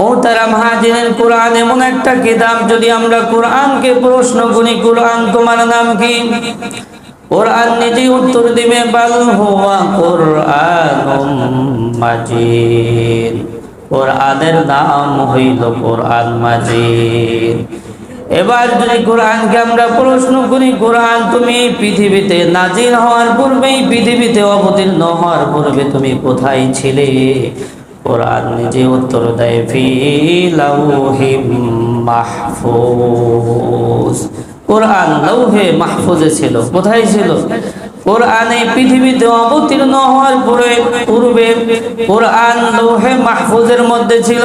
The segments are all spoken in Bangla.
মুহতারাম হাজিরিন, কোরআন এমন একটা কিতাব, যদি আমরা কোরআনকে প্রশ্ন করি, কোরআন তোমার নাম কি? কোরআন নিজে উত্তর দিবে, বাল হুয়া কোরআনুম মাজিদ। কোরআনের নাম হইল কোরআন মাজিদ। এবার যদি কোরআনকে আমরা প্রশ্ন করি, কোরআন তুমি এই পৃথিবীতে নাজিল হওয়ার পূর্বে, এই পৃথিবীতে অবতীর্ণ হওয়ার পূর্বে তুমি কোথায় ছিলে? কোরআন নিজে উত্তর দেয়, ফি লাউহিম মাহফুজ। কোরআন লৌহে মাহফুজে ছিল। কোথায় ছিল? কোরআন এই পৃথিবীতে অবতীর্ণ হওয়ার পূর্বে কোরআন লৌহে মাহফুজের মধ্যে ছিল।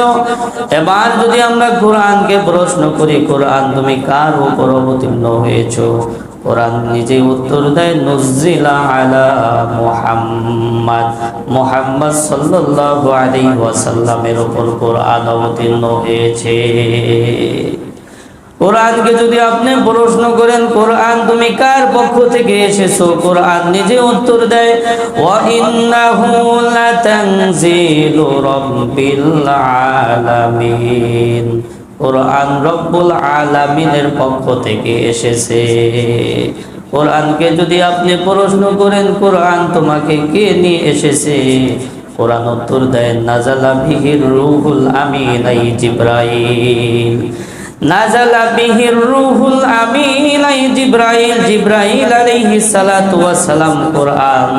এবার যদি আমরা কোরআনকে প্রশ্ন করি, কোরআন তুমি কার উপর অবতীর্ণ হয়েছো? কোরআন নিজে উত্তর দেয়, নুজ্জিলা আলা মুহাম্মদ। মুহাম্মদ সাল্লাল্লাহু আলাইহি ওয়াসাল্লামের উপর কোরআন অবতীর্ণ হয়েছে। কোরআনকে যদি আপনি প্রশ্ন করেন, কোরআন তুমি কার পক্ষ থেকে এসেছো? কোরআন নিজে উত্তর দেয়, ওয়া ইন্নাহু লাতানজিলু রাব্বিল আলামিন। কোরআন রব্বুল আলামিনের পক্ষ থেকে এসেছে। কোরআনকে যদি আপনি প্রশ্ন করেন, কোরআন তোমাকে কে নিয়ে এসেছে? কোরআন উত্তর দেয়, নাজালা বিহির রূহুল আমিন আই জিবরাইল। নাজালা বিহির রূহুল আমিন আই জিবরাইল। জিবরাইল আলাইহিস সালাতু ওয়াস সালাম কোরআন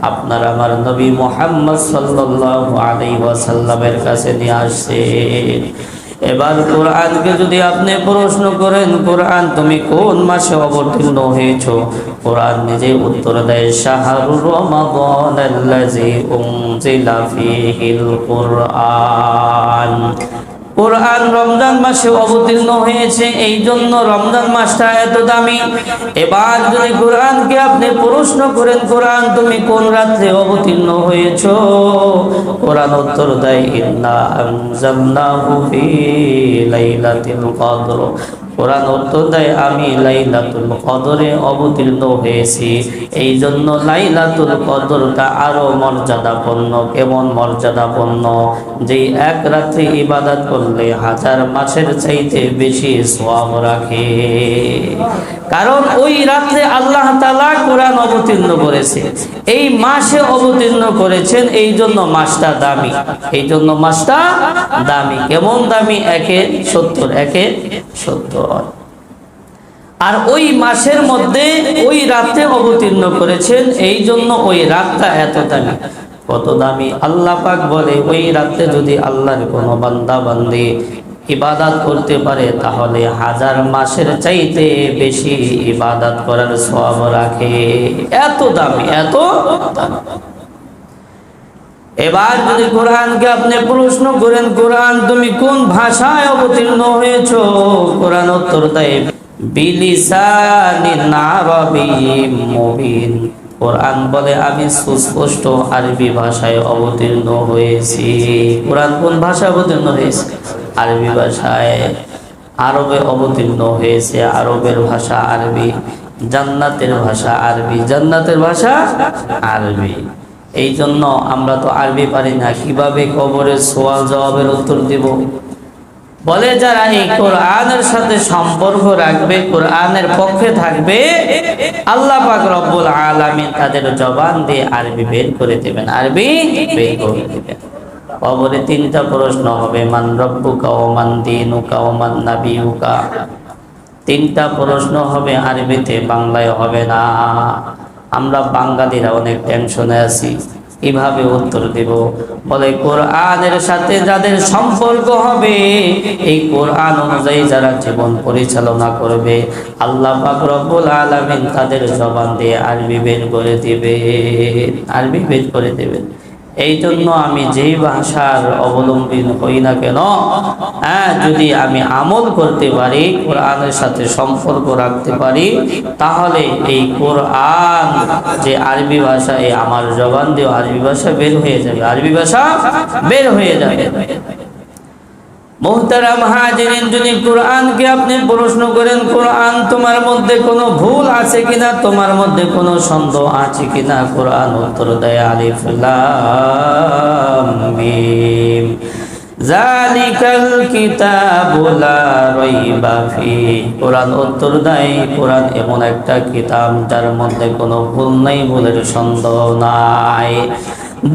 আপনার আমার নবী মুহাম্মদ সাল্লাল্লাহু আলাইহি ওয়াসাল্লামের কাছে নিয়ে আসছে। এবার কোরআনকে যদি আপনি প্রশ্ন করেন, কোরআন তুমি কোন মাসে অবতীর্ণ হয়েছো? কোরআন নিজে উত্তর দেয়, শাহরুর রমাদানাল্লাযী উনজিলা ফীহিল কুরআন। কোরআন রমজান মাসে অবতীর্ণ হয়েছে, এই জন্য রমজান মাসটা এত দামি। এবার যদি কোরআনকে আপনি প্রশ্ন করেন, কোরআন তুমি কোন রাত্রে অবতীর্ণ হয়েছো? কোরআন উত্তর দেয়, ইন্না আনজালনাহু ফী লাইলাতিল কদর। কোরআন উত্তর দেয়, আমি লাইলাতুল কদরে অবতীর্ণ হয়েছি। এই জন্য লাইলাতুল কদরটা আরো মর্যাদাপূর্ণ। কেমন মর্যাদাপূর্ণ? যে এক রাত্রে ইবাদত করলে 1000 মাসের চাইতে বেশি সওয়াব রাখে। কারণ ওই রাত্রে আল্লাহ তাআলা কোরআন অবতীর্ণ করেছে, এই মাসে অবতীর্ণ করেছেন, এই জন্য মাসটা দামি। এই জন্য মাসটা দামি। কেমন দামি? 1/70, 1/70। আর ওই মাসের মধ্যে ওই রাতে অবতীর্ণ করেছেন, এই জন্য ওই রাতটা এত দামি। কত দামি? আল্লাহ পাক বলে, ওই রাতে যদি আল্লাহর কোনো বান্দা বান্দি ইবাদত করতে পারে, তাহলে 1000 মাসের চাইতে বেশি ইবাদত করার সওয়াব রাখে। এত দামি, এত দামি। এবার যদি কোরআনকে আপনি প্রশ্ন করেন, কোরআন তুমি কোন ভাষায় অবতীর্ণ হয়েছো? কোরআন উত্তর দেয়, বিলিসানিন আরাবিয়্যিম মুবিন। কোরআন বলে, আমি সুস্পষ্ট আরবি ভাষায় অবতীর্ণ হয়েছি। কোরআন কোন ভাষায় অবতীর্ণ হয়েছে? আরবি ভাষায়। আরবে অবতীর্ণ হয়েছে, আরবের ভাষা আরবি। জান্নাতের ভাষা আরবি, জান্নাতের ভাষা আরবি। এই জন্য আমরা তো আরবি পারি না, কিভাবে কবরের সওয়াল জবাবের উত্তর দিব? বলে, যারা এই কোরআনের সাথে সম্পর্ক রাখবে, কোরআনের পক্ষে থাকবে, আল্লাহ পাক রব্বুল আলামিন তাদের জবান দিয়ে আরবি বের করে দেবেন, আরবি বের করে দেবেন। কবরে 3টা প্রশ্ন হবে, মান রব্বুকা ওয়া মান দীনুকা ওয়া মান নাবিয়ুকা। 3টা প্রশ্ন হবে আরবিতে, বাংলায় হবে না। আমরা বাঙালিরা অনেক টেনশনে আছি, কিভাবে উত্তর দেব? বলে, কোরআনের সাথে যাদের সম্পর্ক হবে, এই কোরআন অনুযায়ী যারা জীবন পরিচালনা করবে, আল্লাহ পাক রব্বুল আলামিন তাদের জবান দিয়ে আরবি বের করে দিবে, আরবি বের করে দেবেন। এই জন্য আমি যেই ভাষার অবলম্বী হই না কেন, যদি আমি আমল করতে পারি, কোরআনের সাথে সম্পর্ক রাখতে পারি, তাহলে এই কোরআন যে আরবি ভাষা, এই আমার জবান দিয়ে আরবি ভাষা বের হয়ে যাবে, আরবি ভাষা বের হয়ে যাবে। মুহতারাম হাজিরিন, যদি কোরআনকে আপনি প্রশ্ন করেন, কোরআন তোমার মধ্যে কোনো ভুল আছে কিনা, তোমার মধ্যে কোনো সন্দেহ আছে কিনা? কোরআন উত্তর দেয়, আলিফ লাম মিম জালিকাল কিতাবু লা রাইবা ফিহি। কোরআন উত্তর দেয়, কোরআন এমন একটা কিতাব যার মধ্যে কোনো ভুল নাই, ভুলের সন্দেহ নাই।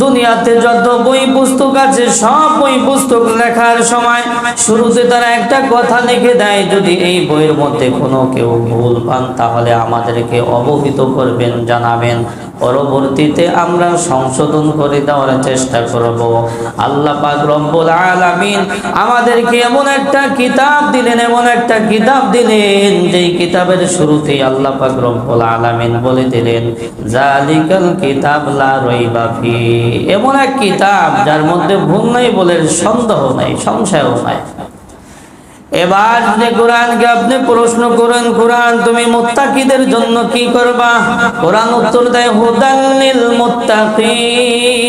দুনিয়াতে যত বই পুস্তক আছে সব বই পুস্তক লেখার সময় শুরুতে তারা একটা কথা লিখে দেয়, যদি এই বইয়ের মধ্যে কোনো কেউ ভুল পান তাহলে আমাদেরকে অবহিত করবেন, জানাবেন, পরবর্তীতে আমরা সংশোধন করে দেওয়ার চেষ্টা করব। আল্লাহ পাক রব্বুল আলামিন আমাদেরকে এমন একটা কিতাব দিলেন, এমন একটা কিতাব দিলেন যেই কিতাবের শুরুতেই আল্লাহ পাক রব্বুল আলামিন বলে দিলেন জালিকাল কিতাব লা রাইবা ফিহি। এমন এক কিতাব যার মধ্যে ভুল নাই, বলে সন্দেহ নাই, সংশয়ও নাই। এবার যদি কোরআনকে আপনি প্রশ্ন করেন, কোরআন তুমি মুত্তাকিদের জন্য কি করবা? কোরআন উত্তর দেয় হুদাল লিল মুত্তাকিন।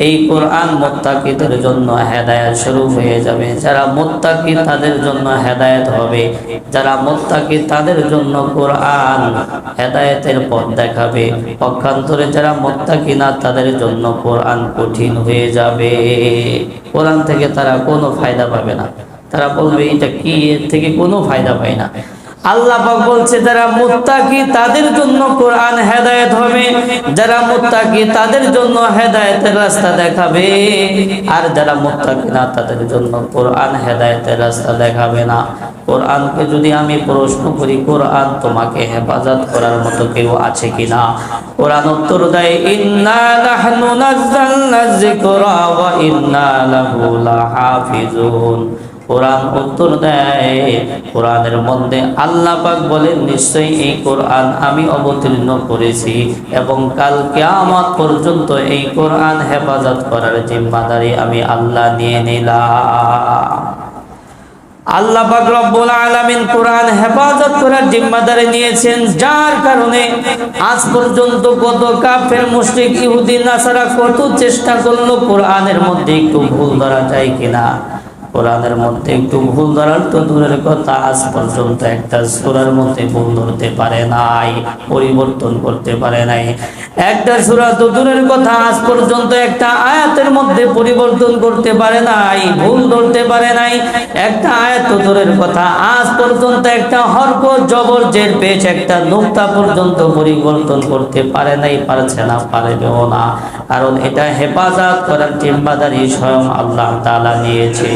এই কোরআন মুত্তাকিদের জন্য হেদায়েত শুরু হয়ে যাবে। যারা মুত্তাকি তাদের জন্য হেদায়েত হবে, যারা মুত্তাকি তাদের জন্য কোরআন হেদায়েতের পথ দেখাবে। পক্ষান্তরে যারা মুত্তাকি না তাদের জন্য কোরআন কঠিন হয়ে যাবে। কোরআন থেকে তারা কোনো ফায়দা পাবে না, তারা বলবে এটা কি, এর থেকে কোনো ফায়দা পায় না। আল্লাহ পাক বলছে যারা মুত্তাকি তাদের জন্য কোরআন হেদায়েত হবে, যারা মুত্তাকি তাদের জন্য হেদায়েতের রাস্তা দেখাবে, আর যারা মুত্তাকি না তাদের জন্য কোরআন হেদায়েতের রাস্তা দেখাবে না। কোরআনকে যদি আমি প্রশ্ন করি, কোরআন তোমাকে হেফাজত করার মতো কেউ আছে কিনা? কোরআন উত্তর দেয় ইন্না নাহনু নাযালনা যিকরা ওয়া ইন্না লাহু লাহাফিজুন। কোরআন উত্তর দেয়, কোরআনের মধ্যে আল্লাহ পাক বলেন নিশ্চয়ই এই কোরআন আমি অবতীর্ণ করেছি এবং কাল কিয়ামত পর্যন্ত এই কোরআন হেফাজত করার জিম্মাদারি আমি আল্লাহ নিয়ে নিলাম। আল্লাহ পাক রব্বুল আলামিন কোরআন হেফাজত করার জিম্মাদারি নিয়েছেন, যার কারণে আজ পর্যন্ত কত কাফের, মুশরিক, ইহুদি, নাসারা কত চেষ্টা করলো কোরআনের মধ্যে একটু ভুল ধরা যায় কিনা। কোরআনের মধ্যে একটু ভুল ধরার তো দূরের কথা, আজ পর্যন্ত একটা সূরার মধ্যে ভুল ধরতে পারে নাই, পরিবর্তন করতে পারে নাই। একটা সূরা তো দূরের কথা, আজ পর্যন্ত একটা আয়াতের মধ্যে পরিবর্তন করতে পারে নাই, ভুল ধরতে পারে নাই। একটা আয়াত তো দূরের কথা, আজ পর্যন্ত একটা হরফ, জবর, জের, পেশ, একটা নুকতা পর্যন্ত পরিবর্তন করতে পারে নাই, পারছে না, পারবেও না। কারণ এটা হেফাজত করার জিম্মাদারি স্বয়ং আল্লাহ তাআলা নিয়েছে।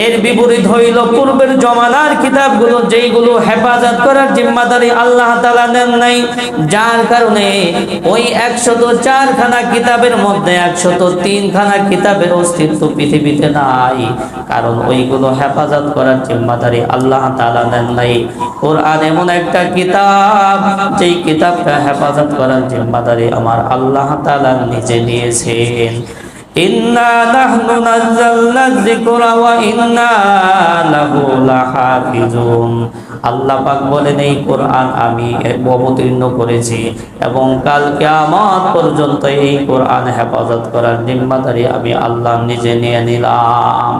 এর বিপরীত হইল পূর্বের জমানার কিতাবগুলো, যেইগুলো হেফাজত করার জিম্মাদারি আল্লাহ তাআলা নেন নাই, যার কারণে ওই 104 খানা কিতাবের মধ্যে 103 খানা কিতাবের অস্তিত্ব পৃথিবীতে নাই, কারণ ওইগুলো হেফাজত করার জিম্মাদারি আল্লাহ তাআলা নেন নাই। কোরআন এমন একটা কিতাব, যেই কিতাবটা হেফাজত করার জিম্মাদারি আমার আল্লাহ তাআলা নিজে নিয়েছেন। ইন্না নাহনু নাযালনা যিকরা ওয়া ইন্না লাহু লাহাফিজুন। আল্লাহ পাক বলেন এই কোরআন আমি অবতীর্ণ করেছি এবং কাল কিয়ামত পর্যন্ত এই কোরআন হেফাজত করার জিম্মাদারি আমি আল্লাহ নিজে নিয়ে নিলাম।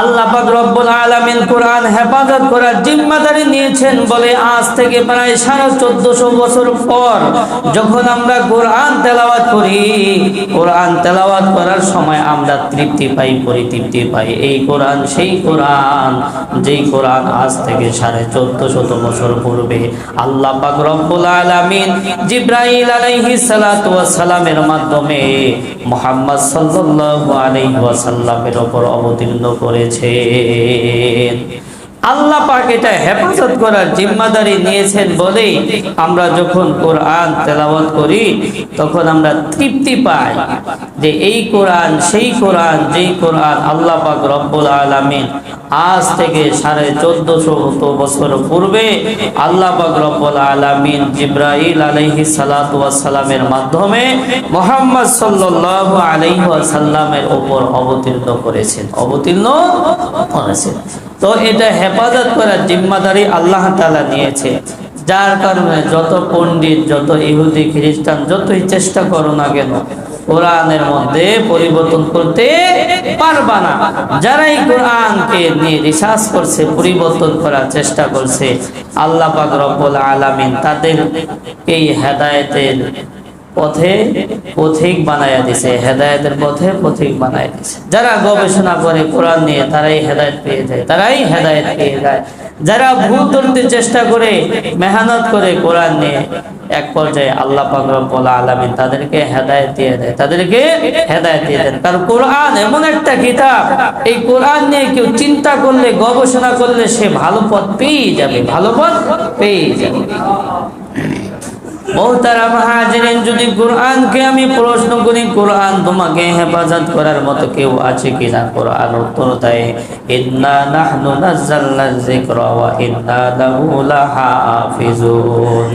আল্লাহ পাক রব্বুল আলামিন কোরআন হেফাজত করার জিম্মাদারি নিয়েছেন বলে আজ থেকে প্রায় 1450 বছর পর যখন আমরা কোরআন তেলাওয়াত করি, কোরআন তেলাওয়াত করার সময় আমরা তৃপ্তি পাই, পরিতৃপ্তি পাই। এই কোরআন সেই কোরআন, যেই কোরআন আজ থেকে 1450 বছর পূর্বে আল্লাহ পাক রব্বুল আলামিন জিবরাইল আলাইহিস সালাতু ওয়াস সালামের মাধ্যমে মুহাম্মদ সাল্লাল্লাহু আলাইহি ওয়াসাল্লামের উপর অবতীর্ণ করে। আল্লাহ পাক এটা হেফাজত করার জিম্মাদারি নিয়েছেন বলে আমরা যখন কোরআন তেলাওয়াত করি তখন আমরা তৃপ্তি পাই যে এই কোরআন সেই কোরআন, যেই কোরআন আল্লাহ পাক রব্বুল আলামিন আজ থেকে 1450 বছর পূর্বে আল্লাহ পাক রব্বুল আলামিন জিবরাইল আলাইহিস সালাতু ওয়াস সালামের মাধ্যমে মুহাম্মদ সাল্লাল্লাহু আলাইহি ওয়াসাল্লামের উপর অবতীর্ণ করেছেন। তো এটা হেফাজত করার জিম্মাদারি আল্লাহ তাআলা নিয়েছে, যার কারণে যত পণ্ডিত, যত ইহুদি, খ্রিস্টান যতই চেষ্টা করো না কেন কোরআনের মধ্যে পরিবর্তন করতে পারবা না। যারাই কোরআনকে নিয়ে রিসার্চ করছে, পরিবর্তন করার চেষ্টা করছে, আল্লাহ পাক রব্বুল আলামিন তাদের এই হেদায়েতের পথে পথিক বানায়া দিছে, হেদায়েতের পথে পথিক বানায়া দিছে। যারা গবেষণা করে কোরআন নিয়ে তারাই হেদায়েত পেয়ে যায়, তারাই হেদায়েত পেয়ে যায়। যারা ভুল ধরতে চেষ্টা করে, মেহনত করে কোরআন নিয়ে, এক পর্যায়ে আল্লাহ পাক রব্বুল আলামিন তাদেরকে হেদায়েত দিয়ে দেয়, তাদেরকে হেদায়েত দিয়ে দেন। কারণ কোরআন এমন একটা কিতাব, এই কোরআন নিয়ে কেউ চিন্তা করলে, গবেষণা করলে সে ভালো পথ পেয়ে যাবে, ভালো পথ পেয়ে যাবে। মোহতারাম হাজিরিন, যদি কোরআনকে আমি প্রশ্ন করি, কোরআন তোমাকে হেফাজত করার মতো কেউ আছে কিনা? কোরআন উত্তর দেয়, ইন্না নাহনু নাযালনা যিকরা ওয়া ইন্না লাহু লাহাফিজুন।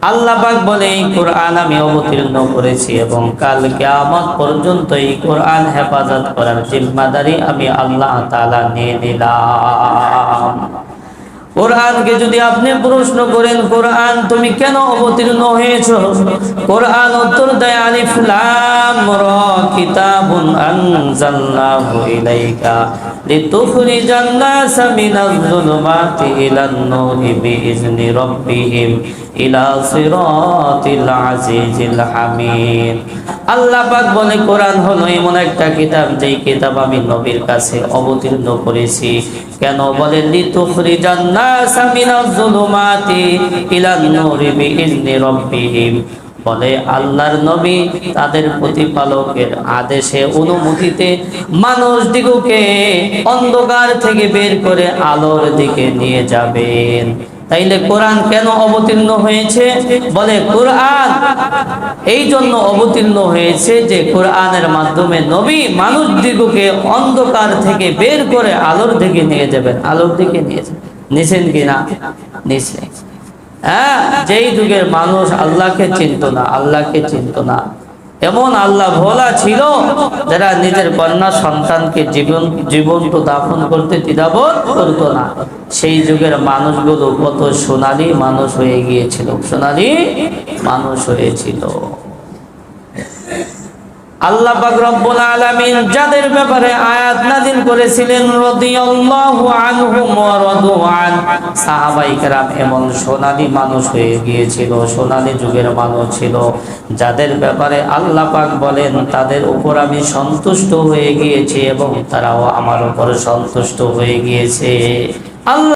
আল্লাহ পাক বলে, এই কোরআন আমি অবতীর্ণ করেছি এবং কাল কিয়ামত পর্যন্ত এই কোরআন হেফাজত করার জিম্মাদারি আমি আল্লাহ তাআলা নিয়ে নিলাম। কোরআনকে যদি আপনি প্রশ্ন করেন, কোরআন তুমি কেন অবতীর্ণ হয়েছো? কোরআন উত্তর দেয়, আলিফ লাম রা কিতাবুন আনজালনাহু ইলাইকা লিতুখরিজান নাসা মিনাজ যুলুমাতি ইলান নূরি বিইজনি রাব্বিহিম ইলা সিরাতিল আজিজিল হামিদ। আল্লাহ পাক বলে, কোরআন হলো এমন একটা কিতাব, যেই কিতাব আমি নবীর কাছে অবতীর্ণ করেছি। কেন বলে, লিতুখরিজান নাসা মিনাজ যুলুমাতি ইলান নূরি বিইজনি রাব্বিহিম। বলে আল্লাহর নবী তাদের প্রতিপালকের আদেশে, অনুমতিতে মানুষদিগকে অন্ধকার থেকে বের করে আলোর দিকে নিয়ে যাবেন। তাইলে কোরআন কেন অবতীর্ণ হয়েছে? বলে কোরআন এই জন্য অবতীর্ণ হয়েছে যে কোরআনের মাধ্যমে নবী মানুষদিগকে অন্ধকার থেকে বের করে আলোর দিকে নিয়ে যাবেন, আলোর দিকে নিয়ে যাবেন। নিছেন কিনা? নিছে। হ্যাঁ, যেই যুগের মানুষ আল্লাহকে চিনত না, আল্লাহকে চিনত না, এমন আল্লাহ ভোলা ছিল যারা নিজের কন্যা সন্তানকে জীবন্ত দাফন করতে দ্বিধাবোধ করতো না। সেই যুগের মানুষগুলো কত সোনালী মানুষ হয়ে গিয়েছিল, সোনালী মানুষ হয়েছিল। আল্লাহ পাক রব্বুল আলামিন যাদের ব্যাপারে আয়াত নাযিল করেছিলেন, রাদিয়াল্লাহু আনহুম ওয়া রাদু আন, সাহাবায়ে কেরাম এমন সোনালী মানুষ হয়ে গিয়েছিল, সোনালী যুগের মানুষ ছিল, যাদের ব্যাপারে আল্লাহ পাক বলেন, তাদের উপর আমি সন্তুষ্ট হয়ে গিয়েছি এবং তারাও আমার উপর সন্তুষ্ট হয়ে গিয়েছে। আল্লাহ